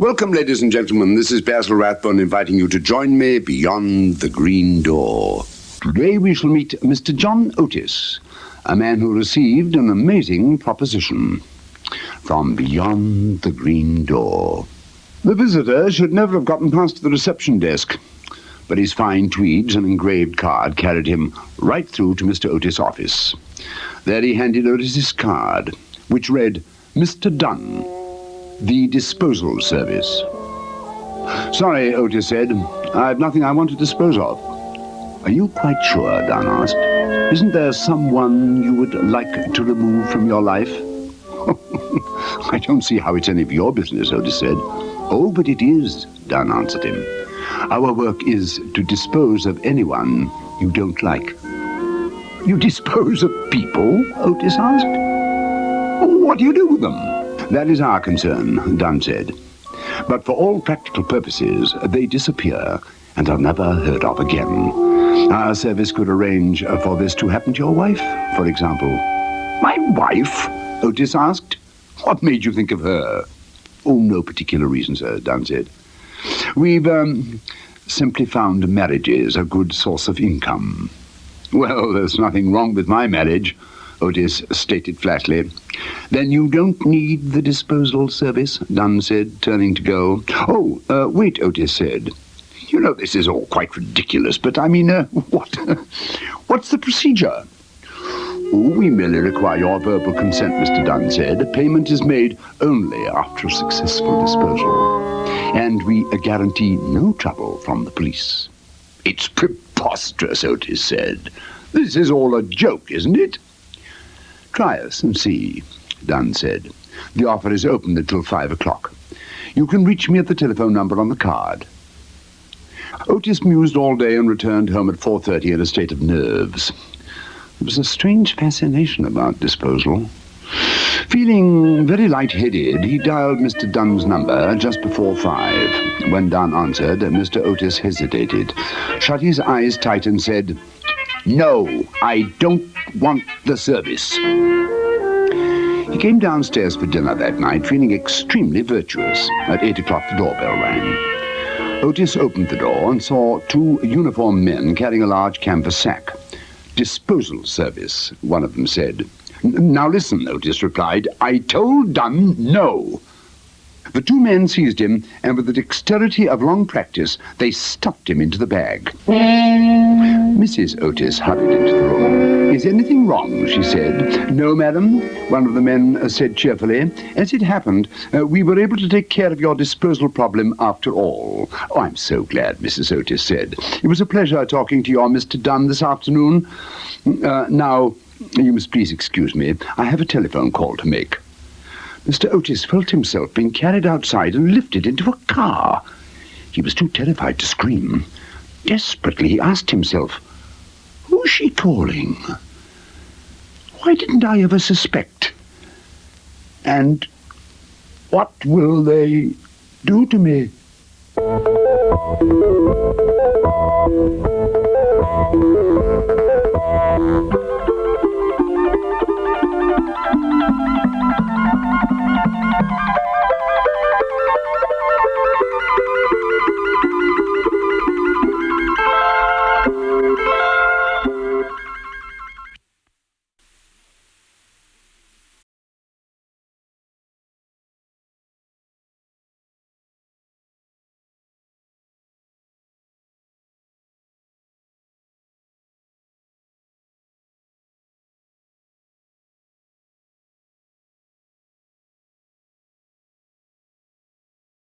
Welcome, ladies and gentlemen. This is Basil Rathbone inviting you to join me beyond the green door. Today we shall meet Mr. John Otis, a man who received an amazing proposition from beyond the green door. The visitor should never have gotten past the reception desk, but his fine tweeds and engraved card carried him right through to Mr. Otis' office. There he handed Otis his card, which read, Mr. Dunn, the Disposal Service. Sorry, Otis said. I've nothing I want to dispose of. Are you quite sure, Dunn asked? Isn't there someone you would like to remove from your life? I don't see how it's any of your business, Otis said. Oh, but it is, Dunn answered him. Our work is to dispose of anyone you don't like. You dispose of people? Otis asked. What do you do with them? That is our concern, Dunn said. But for all practical purposes, they disappear and are never heard of again. Our service could arrange for this to happen to your wife, for example. My wife? Otis asked. What made you think of her? Oh, no particular reason, sir, Dunn said. We've simply found marriages a good source of income. Well, there's nothing wrong with my marriage, Otis stated flatly. Then you don't need the disposal service, Dunn said, turning to go. Oh, wait, Otis said. You know, this is all quite ridiculous, but I mean, what's the procedure? Oh, we merely require your verbal consent, Mr. Dunn said. Payment is made only after a successful disposal, and we guarantee no trouble from the police. It's preposterous, Otis said. This is all a joke, isn't it? Try us and see, Dunn said. The offer is open until 5 o'clock. You can reach me at the telephone number on the card. Otis mused all day and returned home at 4:30 in a state of nerves. There was a strange fascination about disposal. Feeling very light-headed, he dialed Mr. Dunn's number just before 5. When Dunn answered, Mr. Otis hesitated, shut his eyes tight and said, No, I don't want the service. He came downstairs for dinner that night, feeling extremely virtuous. At 8 o'clock, the doorbell rang. Otis opened the door and saw 2 uniformed men carrying a large canvas sack. Disposal service, one of them said. Now listen, Otis replied. I told Dunn no. The 2 men seized him, and with the dexterity of long practice, they stuffed him into the bag. Mrs. Otis hurried into the room. Is anything wrong? She said. No, madam, one of the men said cheerfully. As it happened, we were able to take care of your disposal problem after all. Oh, I'm so glad, Mrs. Otis said. It was a pleasure talking to your Mr. Dunn this afternoon. Now, you must please excuse me. I have a telephone call to make. Mr. Otis felt himself being carried outside and lifted into a car. He was too terrified to scream. Desperately, he asked himself, who's she calling? Why didn't I ever suspect? And what will they do to me?